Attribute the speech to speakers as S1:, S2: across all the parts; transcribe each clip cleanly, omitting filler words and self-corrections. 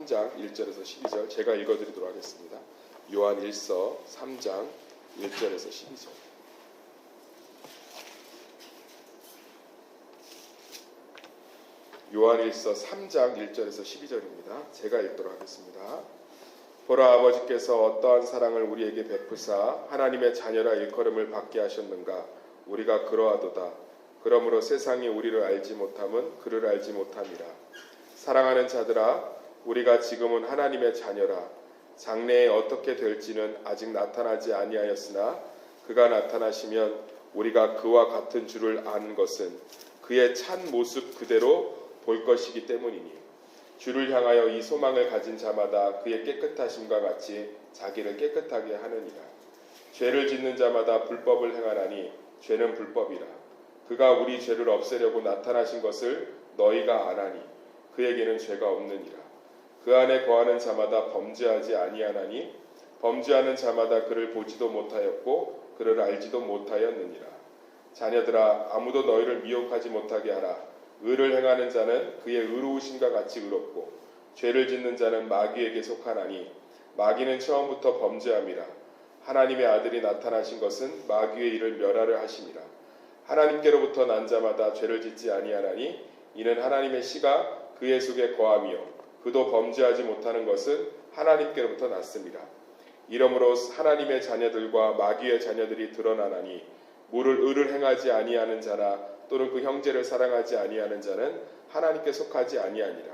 S1: 3장 1절에서 12절 제가 읽어드리도록 하겠습니다. 요한 1서 3장 1절에서 12절. 요한 1서 3장 1절에서 12절입니다. 제가 읽도록 하겠습니다. 보라, 아버지께서 어떠한 사랑을 우리에게 베푸사 하나님의 자녀라 일컬음을 받게 하셨는가. 우리가 그러하도다. 그러므로 세상이 우리를 알지 못함은 그를 알지 못함이라. 사랑하는 자들아, 우리가 지금은 하나님의 자녀라. 장래에 어떻게 될지는 아직 나타나지 아니하였으나 그가 나타나시면 우리가 그와 같은 줄을 아는 것은 그의 참 모습 그대로 볼 것이기 때문이니, 주를 향하여 이 소망을 가진 자마다 그의 깨끗하심과 같이 자기를 깨끗하게 하느니라. 죄를 짓는 자마다 불법을 행하나니 죄는 불법이라. 그가 우리 죄를 없애려고 나타나신 것을 너희가 아나니 그에게는 죄가 없느니라. 그 안에 거하는 자마다 범죄하지 아니하나니 범죄하는 자마다 그를 보지도 못하였고 그를 알지도 못하였느니라. 자녀들아, 아무도 너희를 미혹하지 못하게 하라. 의를 행하는 자는 그의 의로우심과 같이 의롭고 죄를 짓는 자는 마귀에게 속하나니 마귀는 처음부터 범죄함이라. 하나님의 아들이 나타나신 것은 마귀의 일을 멸하려 하심이라. 하나님께로부터 난 자마다 죄를 짓지 아니하나니 이는 하나님의 씨가 그의 속에 거함이요 그도 범죄하지 못하는 것은 하나님께로부터 났습니다. 이러므로 하나님의 자녀들과 마귀의 자녀들이 드러나나니 무를 의를 행하지 아니하는 자나 또는 그 형제를 사랑하지 아니하는 자는 하나님께 속하지 아니하니라.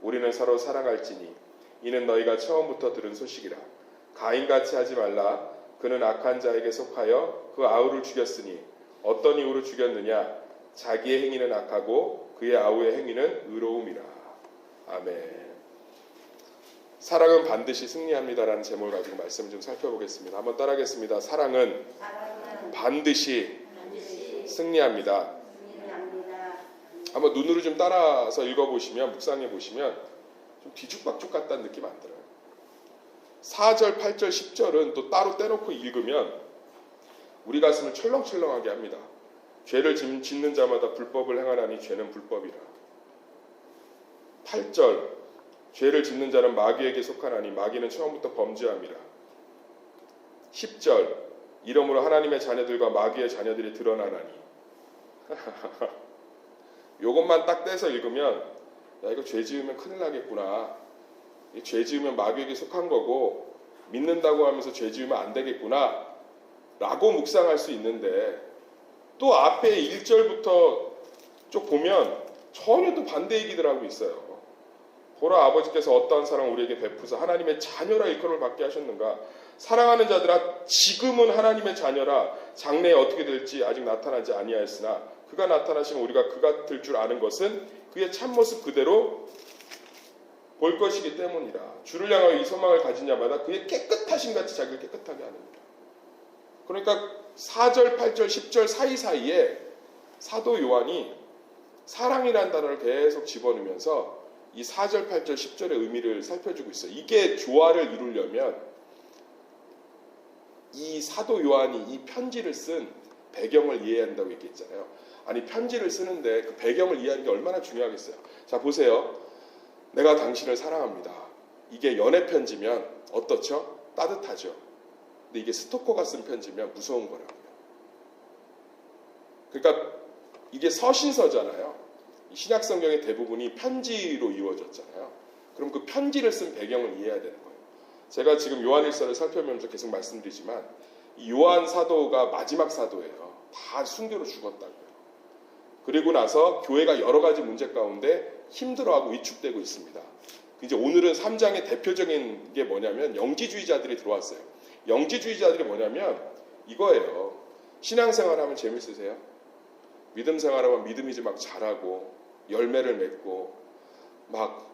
S1: 우리는 서로 사랑할지니 이는 너희가 처음부터 들은 소식이라. 가인같이 하지 말라. 그는 악한 자에게 속하여 그 아우를 죽였으니 어떤 이유로 죽였느냐? 자기의 행위는 악하고 그의 아우의 행위는 의로움이라. 아멘. 사랑은 반드시 승리합니다라는 제목을 가지고 말씀을 좀 살펴보겠습니다. 한번 따라하겠습니다. 사랑은 반드시 승리합니다. 한번 눈으로 좀 따라서 읽어보시면, 묵상해 보시면 좀 뒤죽박죽 같다는 느낌 안 들어요? 4절, 8절, 10절은 또 따로 떼놓고 읽으면 우리 가슴을 철렁철렁하게 합니다. 죄를 짓는 자마다 불법을 행하나니 죄는 불법이라. 8절, 죄를 짓는 자는 마귀에게 속하나니 마귀는 처음부터 범죄함이라. 10절, 이러므로 하나님의 자녀들과 마귀의 자녀들이 드러나나니. 요것만 딱 떼서 읽으면 야, 이거 죄 지으면 큰일 나겠구나. 죄 지으면 마귀에게 속한 거고 믿는다고 하면서 죄 지으면 안 되겠구나 라고 묵상할 수 있는데, 또 앞에 1절부터 쭉 보면 전혀 또 반대 얘기들 하고 있어요. 보라, 아버지께서 어떠한 사랑을 우리에게 베푸사 하나님의 자녀라 일컬음을 받게 하셨는가. 사랑하는 자들아, 지금은 하나님의 자녀라. 장래에 어떻게 될지 아직 나타나지 아니하였으나 그가 나타나시면 우리가 그 같을 줄 아는 것은 그의 참모습 그대로 볼 것이기 때문이라. 주를 향하여 이 소망을 가진 자마다 그의 깨끗하심 같이 자기를 깨끗하게 하느니라. 그러니까 4절, 8절, 10절 사이사이에 사도 요한이 사랑이라는 단어를 계속 집어넣으면서 이 4절, 8절, 10절의 의미를 살펴주고 있어요. 이게 조화를 이루려면 이 사도 요한이 이 편지를 쓴 배경을 이해해야 한다고 얘기했잖아요. 아니, 편지를 쓰는데 그 배경을 이해하는 게 얼마나 중요하겠어요. 자, 보세요. 내가 당신을 사랑합니다. 이게 연애 편지면 어떻죠? 따뜻하죠. 근데 이게 스토커가 쓴 편지면 무서운 거라고요. 그러니까 이게 서신서잖아요. 신약 성경의 대부분이 편지로 이루어졌잖아요. 그럼 그 편지를 쓴 배경을 이해해야 되는 거예요. 제가 지금 요한일서를 살펴보면서 계속 말씀드리지만 이 요한 사도가 마지막 사도예요. 다 순교로 죽었다고요. 그리고 나서 교회가 여러 가지 문제 가운데 힘들어하고 위축되고 있습니다. 이제 오늘은 3장의 대표적인 게 뭐냐면 영지주의자들이 들어왔어요. 영지주의자들이 뭐냐면 이거예요. 신앙생활하면 재밌으세요? 믿음 생활하면 믿음이지 막 잘하고 열매를 맺고 막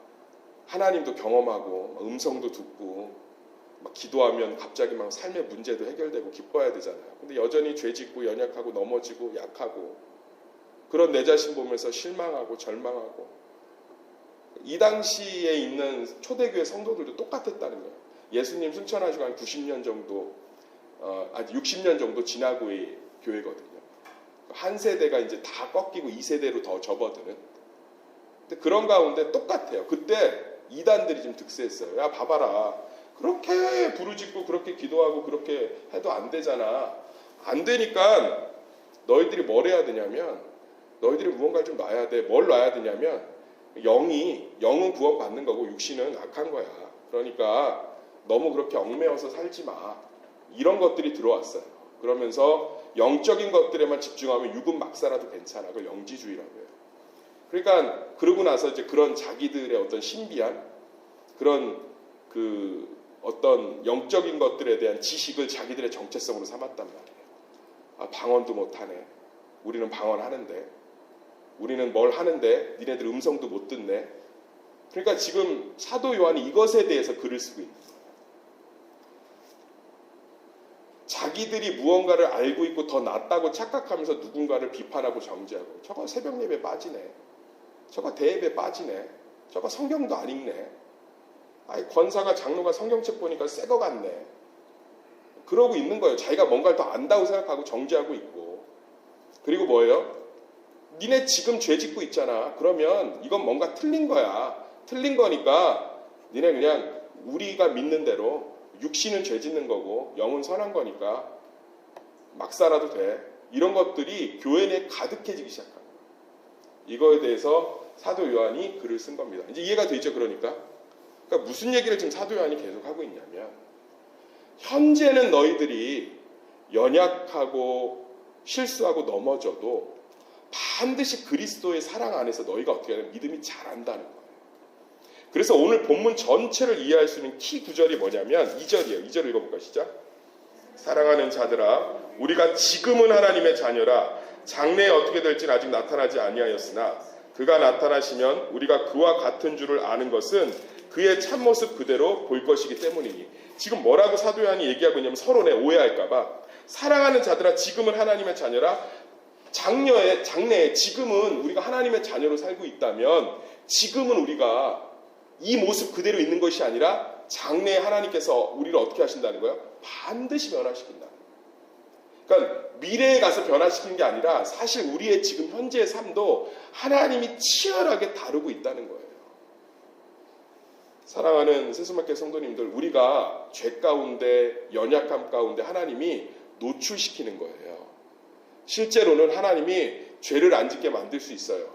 S1: 하나님도 경험하고 막 음성도 듣고 막 기도하면 갑자기 막 삶의 문제도 해결되고 기뻐야 되잖아요. 근데 여전히 죄 짓고 연약하고 넘어지고 약하고 그런 내 자신 보면서 실망하고 절망하고, 이 당시에 있는 초대교회 성도들도 똑같았다는 거예요. 예수님 승천하시고 한 90년 정도, 60년 정도 지나고의 교회거든요. 한 세대가 이제 다 꺾이고 2세대로 더 접어드는. 근데 그런 가운데 똑같아요. 그때 이단들이 좀 득세했어요. 야 봐봐라. 그렇게 부르짖고 그렇게 기도하고 그렇게 해도 안 되잖아. 안 되니까 너희들이 뭘 해야 되냐면 너희들이 무언가를 좀 놔야 돼. 뭘 놔야 되냐면 영은 구원받는 거고 육신은 악한 거야. 그러니까 너무 그렇게 얽매여서 살지 마. 이런 것들이 들어왔어요. 그러면서 영적인 것들에만 집중하면 육은 막 살아도 괜찮아. 그걸 영지주의라고 해요. 그러니까 그러고 나서 이제 그런 자기들의 어떤 신비한 그런 그 어떤 영적인 것들에 대한 지식을 자기들의 정체성으로 삼았단 말이에요. 아, 방언도 못하네. 우리는 방언하는데. 우리는 뭘 하는데 니네들 음성도 못 듣네. 그러니까 지금 사도 요한이 이것에 대해서 글을 쓰고 있는 거예요. 자기들이 무언가를 알고 있고 더 낫다고 착각하면서 누군가를 비판하고 정죄하고 저거 새벽 예배 빠지네. 저거 대예배 빠지네. 저거 성경도 안 읽네. 아이 권사가 장로가 성경책 보니까 새 거 같네. 그러고 있는 거예요. 자기가 뭔가를 더 안다고 생각하고 정죄하고 있고. 그리고 뭐예요? 니네 지금 죄 짓고 있잖아. 그러면 이건 뭔가 틀린 거야. 틀린 거니까 니네 그냥 우리가 믿는 대로 육신은 죄 짓는 거고 영은 선한 거니까 막 살아도 돼. 이런 것들이 교회 내에 가득해지기 시작합니다. 이거에 대해서 사도 요한이 글을 쓴 겁니다. 이제 이해가 되죠? 그러니까 무슨 얘기를 지금 사도 요한이 계속 하고 있냐면 현재는 너희들이 연약하고 실수하고 넘어져도 반드시 그리스도의 사랑 안에서 너희가 어떻게 하면 믿음이 자란다는 거예요. 그래서 오늘 본문 전체를 이해할 수 있는 키 구절이 뭐냐면 2절이에요. 2절 읽어볼까요? 시작. 사랑하는 자들아 우리가 지금은 하나님의 자녀라 장래에 어떻게 될지는 아직 나타나지 아니하였으나 그가 나타나시면 우리가 그와 같은 줄을 아는 것은 그의 참모습 그대로 볼 것이기 때문이니. 지금 뭐라고 사도 요한이 얘기하고 있냐면 서로 오해할까봐 사랑하는 자들아 지금은 하나님의 자녀라. 장래에 지금은 우리가 하나님의 자녀로 살고 있다면 지금은 우리가 이 모습 그대로 있는 것이 아니라 장래에 하나님께서 우리를 어떻게 하신다는 거예요? 반드시 변화시킨다는 거예요. 그러니까 미래에 가서 변화시키는 게 아니라 사실 우리의 지금 현재의 삶도 하나님이 치열하게 다루고 있다는 거예요. 사랑하는 세수마켓 성도님들, 우리가 죄 가운데 연약함 가운데 하나님이 노출시키는 거예요. 실제로는 하나님이 죄를 안 짓게 만들 수 있어요.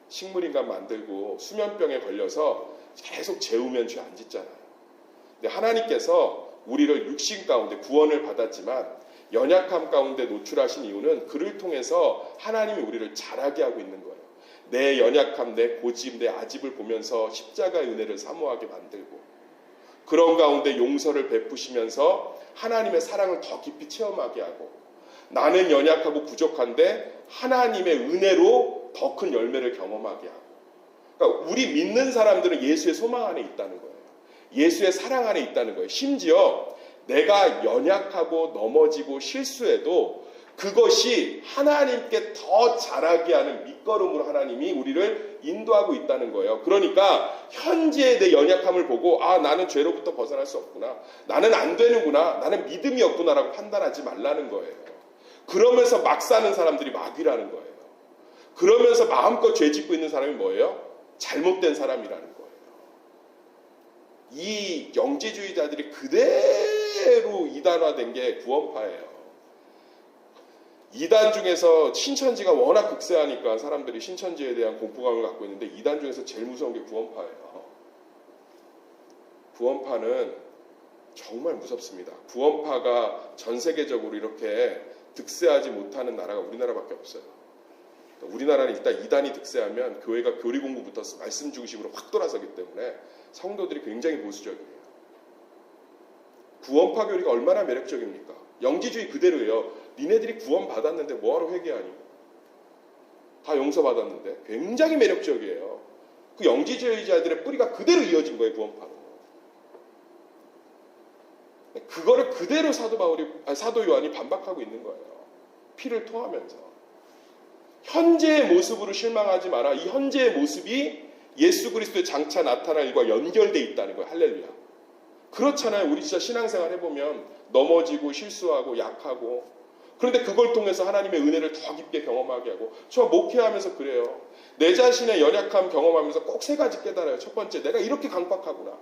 S1: 식물인간 만들고 수면병에 걸려서 계속 재우면 죄 안 짓잖아요. 근데 하나님께서 우리를 육신 가운데 구원을 받았지만 연약함 가운데 노출하신 이유는 그를 통해서 하나님이 우리를 자라게 하고 있는 거예요. 내 연약함, 내 고집, 내 아집을 보면서 십자가의 은혜를 사모하게 만들고 그런 가운데 용서를 베푸시면서 하나님의 사랑을 더 깊이 체험하게 하고 나는 연약하고 부족한데 하나님의 은혜로 더 큰 열매를 경험하게 하고 그러니까 우리 믿는 사람들은 예수의 소망 안에 있다는 거예요. 예수의 사랑 안에 있다는 거예요. 심지어 내가 연약하고 넘어지고 실수해도 그것이 하나님께 더 자라게 하는 밑거름으로 하나님이 우리를 인도하고 있다는 거예요. 그러니까 현재의 내 연약함을 보고 아 나는 죄로부터 벗어날 수 없구나. 나는 안 되는구나. 나는 믿음이 없구나라고 판단하지 말라는 거예요. 그러면서 막 사는 사람들이 마귀라는 거예요. 그러면서 마음껏 죄 짓고 있는 사람이 뭐예요? 잘못된 사람이라는 거예요. 이 영지주의자들이 그대로 이단화된 게 구원파예요. 이단 중에서 신천지가 워낙 극세하니까 사람들이 신천지에 대한 공포감을 갖고 있는데 이단 중에서 제일 무서운 게 구원파예요. 구원파는 정말 무섭습니다. 구원파가 전 세계적으로 이렇게 득세하지 못하는 나라가 우리나라밖에 없어요. 우리나라는 일단 이단이 득세하면 교회가 교리 공부부터 말씀 중심으로 확 돌아서기 때문에 성도들이 굉장히 보수적이에요. 구원파 교리가 얼마나 매력적입니까? 영지주의 그대로예요. 니네들이 구원 받았는데 뭐하러 회개하니? 다 용서받았는데 굉장히 매력적이에요. 그 영지주의자들의 뿌리가 그대로 이어진 거예요. 구원파로. 그거를 그대로 사도 요한이 반박하고 있는 거예요. 피를 토하면서. 현재의 모습으로 실망하지 마라. 이 현재의 모습이 예수 그리스도의 장차 나타날 일과 연결되어 있다는 거예요. 할렐루야. 그렇잖아요. 우리 진짜 신앙생활 해보면 넘어지고 실수하고 약하고 그런데 그걸 통해서 하나님의 은혜를 더 깊게 경험하게 하고, 저 목회하면서 그래요. 내 자신의 연약함 경험하면서 꼭 세 가지 깨달아요. 첫 번째, 내가 이렇게 강박하구나.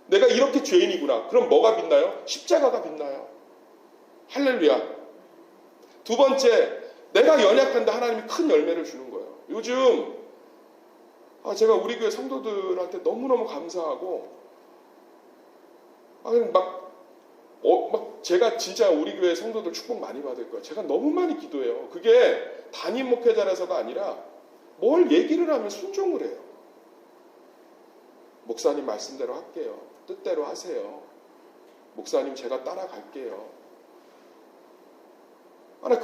S1: 내가 이렇게 죄인이구나. 그럼 뭐가 빛나요? 십자가가 빛나요. 할렐루야. 두 번째, 내가 연약한데 하나님이 큰 열매를 주는 거예요. 요즘 제가 우리 교회 성도들한테 너무너무 감사하고, 제가 진짜 우리 교회 성도들 축복 많이 받을 거예요. 제가 너무 많이 기도해요. 그게 담임 목회자라서가 아니라 뭘 얘기를 하면 순종을 해요. 목사님 말씀대로 할게요. 뜻대로 하세요. 목사님 제가 따라갈게요.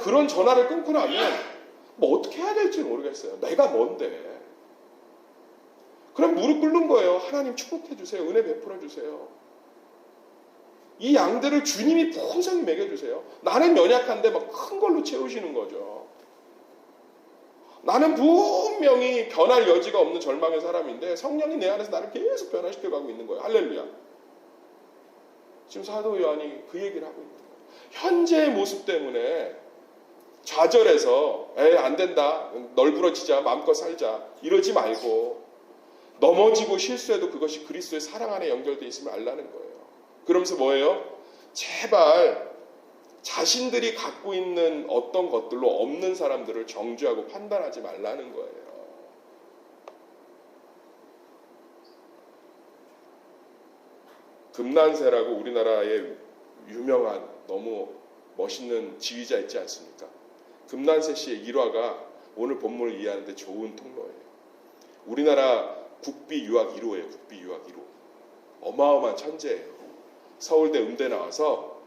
S1: 그런 전화를 끊고 나면 뭐 어떻게 해야 될지 모르겠어요. 내가 뭔데. 그럼 무릎 꿇는 거예요. 하나님 축복해 주세요. 은혜 베풀어 주세요. 이 양들을 주님이 풍성히 먹여주세요. 나는 연약한데 막 큰 걸로 채우시는 거죠. 나는 분명히 변할 여지가 없는 절망의 사람인데 성령이 내 안에서 나를 계속 변화시켜가고 있는 거예요. 할렐루야. 지금 사도 요한이 그 얘기를 하고 있는 거예요. 현재의 모습 때문에 좌절해서 안 된다, 널브러지자, 마음껏 살자 이러지 말고, 넘어지고 실수해도 그것이 그리스도의 사랑 안에 연결되어 있으면 알라는 거예요. 그러면서 뭐예요? 제발 자신들이 갖고 있는 어떤 것들로 없는 사람들을 정죄하고 판단하지 말라는 거예요. 금난세라고 우리나라에 유명한 너무 멋있는 지휘자 있지 않습니까? 금난세 씨의 일화가 오늘 본문을 이해하는 데 좋은 통로예요. 우리나라 국비 유학 1호예요. 국비 유학 1호. 어마어마한 천재예요. 서울대 음대 나와서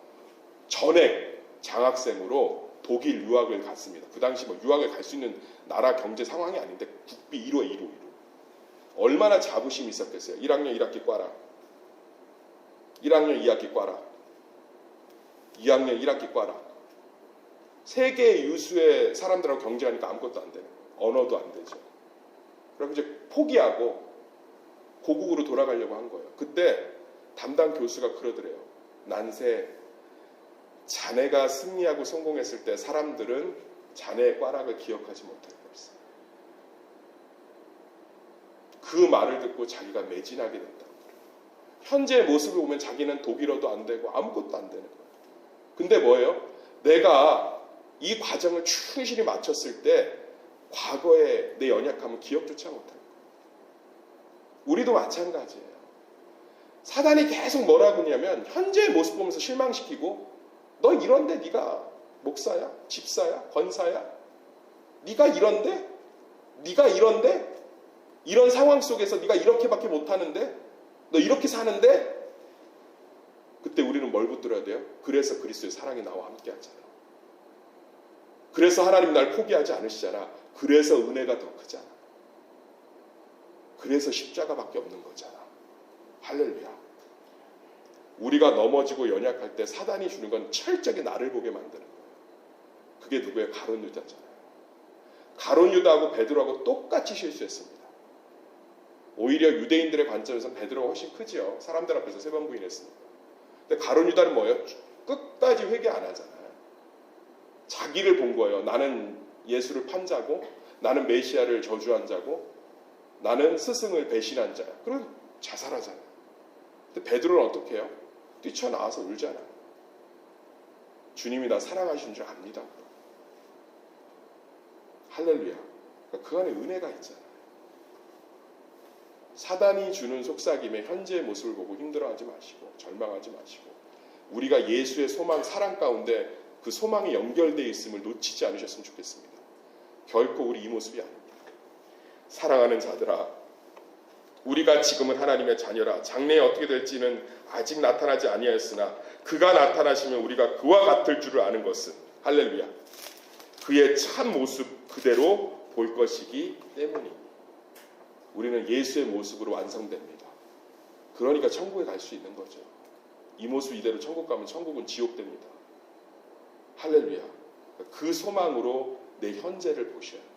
S1: 전액 장학생으로 독일 유학을 갔습니다. 그 당시 뭐 유학을 갈 수 있는 나라 경제 상황이 아닌데 국비 1호 1호. 얼마나 자부심이 있었겠어요. 1학년 1학기 꽈라. 1학년 2학기 꽈라. 2학년 1학기 꽈라. 세계 유수의 사람들하고 경쟁하니까 아무것도 안 되는 거예요. 언어도 안 되죠. 그럼 이제 포기하고 고국으로 돌아가려고 한 거예요. 그때 담당 교수가 그러더래요. 난세, 자네가 승리하고 성공했을 때 사람들은 자네의 꽈락을 기억하지 못할 것이다. 그 말을 듣고 자기가 매진하게 됐다고 그래요. 현재의 모습을 보면 자기는 독일어도 안 되고 아무것도 안 되는 거예요. 근데 뭐예요? 내가 이 과정을 충실히 마쳤을 때 과거의 내 연약함을 기억조차 못할 거예요. 우리도 마찬가지예요. 사단이 계속 뭐라고 하냐면 현재의 모습 보면서 실망시키고, 너 이런데 네가 목사야? 집사야? 권사야? 네가 이런데? 네가 이런데? 이런 상황 속에서 네가 이렇게밖에 못하는데? 너 이렇게 사는데? 그때 우리는 뭘 붙들어야 돼요? 그래서 그리스도의 사랑이 나와 함께 하잖아. 그래서 하나님 날 포기하지 않으시잖아. 그래서 은혜가 더 크잖아. 그래서 십자가밖에 없는 거잖아. 할렐루야. 우리가 넘어지고 연약할 때 사단이 주는 건 철저하게 나를 보게 만드는 거예요. 그게 누구예요? 가룟 유다잖아요. 가룟 유다하고 베드로하고 똑같이 실수했습니다. 오히려 유대인들의 관점에서는 베드로가 훨씬 크지요. 사람들 앞에서 3번 부인했으니까. 근데 가룟 유다는 뭐예요? 끝까지 회개 안 하잖아요. 자기를 본 거예요. 나는 예수를 판 자고, 나는 메시아를 저주한 자고, 나는 스승을 배신한 자야. 그럼 자살하잖아요. 근데 베드로는 어떻게 해요? 뛰쳐나와서 울잖아요. 주님이 나 사랑하신 줄 압니다. 할렐루야. 그러니까 그 안에 은혜가 있잖아요. 사단이 주는 속삭임에 현재의 모습을 보고 힘들어하지 마시고 절망하지 마시고, 우리가 예수의 소망, 사랑 가운데 그 소망이 연결되어 있음을 놓치지 않으셨으면 좋겠습니다. 결코 우리 이 모습이 아닙니다. 사랑하는 자들아, 우리가 지금은 하나님의 자녀라. 장래에 어떻게 될지는 아직 나타나지 아니하였으나 그가 나타나시면 우리가 그와 같을 줄을 아는 것은, 할렐루야, 그의 참 모습 그대로 볼 것이기 때문이니 우리는 예수의 모습으로 완성됩니다. 그러니까 천국에 갈 수 있는 거죠. 이 모습 이대로 천국 가면 천국은 지옥됩니다. 할렐루야. 그 소망으로 내 현재를 보셔야 돼요.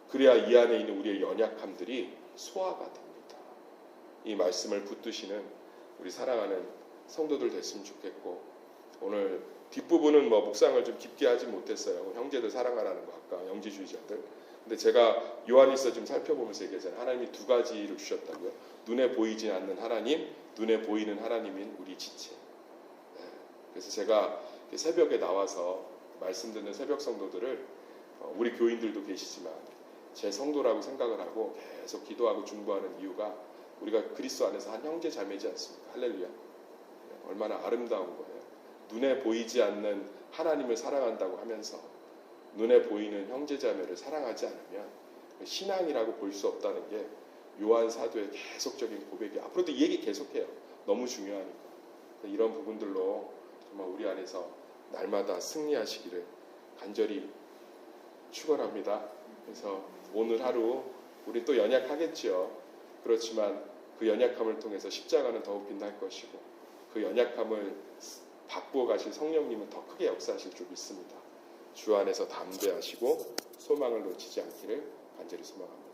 S1: 그래야 이 안에 있는 우리의 연약함들이 소화가 됩니다. 이 말씀을 붙드시는 우리 사랑하는 성도들 됐으면 좋겠고, 오늘 뒷부분은 뭐 묵상을 좀 깊게 하지 못했어요. 형제들 사랑하라는 거 아까 영지주의자들. 근데 제가 요한일서 좀 살펴보면서 얘기하잖아요. 하나님이 두 가지를 주셨다고요. 눈에 보이지 않는 하나님, 눈에 보이는 하나님인 우리 지체. 그래서 제가 새벽에 나와서 말씀 듣는 새벽 성도들을 우리 교인들도 계시지만 제 성도라고 생각을 하고 계속 기도하고 중보하는 이유가 우리가 그리스도 안에서 한 형제 자매지 않습니까? 할렐루야. 얼마나 아름다운 거예요. 눈에 보이지 않는 하나님을 사랑한다고 하면서 눈에 보이는 형제 자매를 사랑하지 않으면 신앙이라고 볼 수 없다는 게 요한 사도의 계속적인 고백이 앞으로도 이 얘기 계속해요. 너무 중요하니까. 이런 부분들로 정말 우리 안에서 날마다 승리하시기를 간절히 축원합니다. 그래서 오늘 하루 우리 또 연약하겠죠. 그렇지만 그 연약함을 통해서 십자가는 더욱 빛날 것이고 그 연약함을 바꾸어 가실 성령님은 더 크게 역사하실 줄 믿습니다. 주 안에서 담대하시고 소망을 놓치지 않기를 간절히 소망합니다.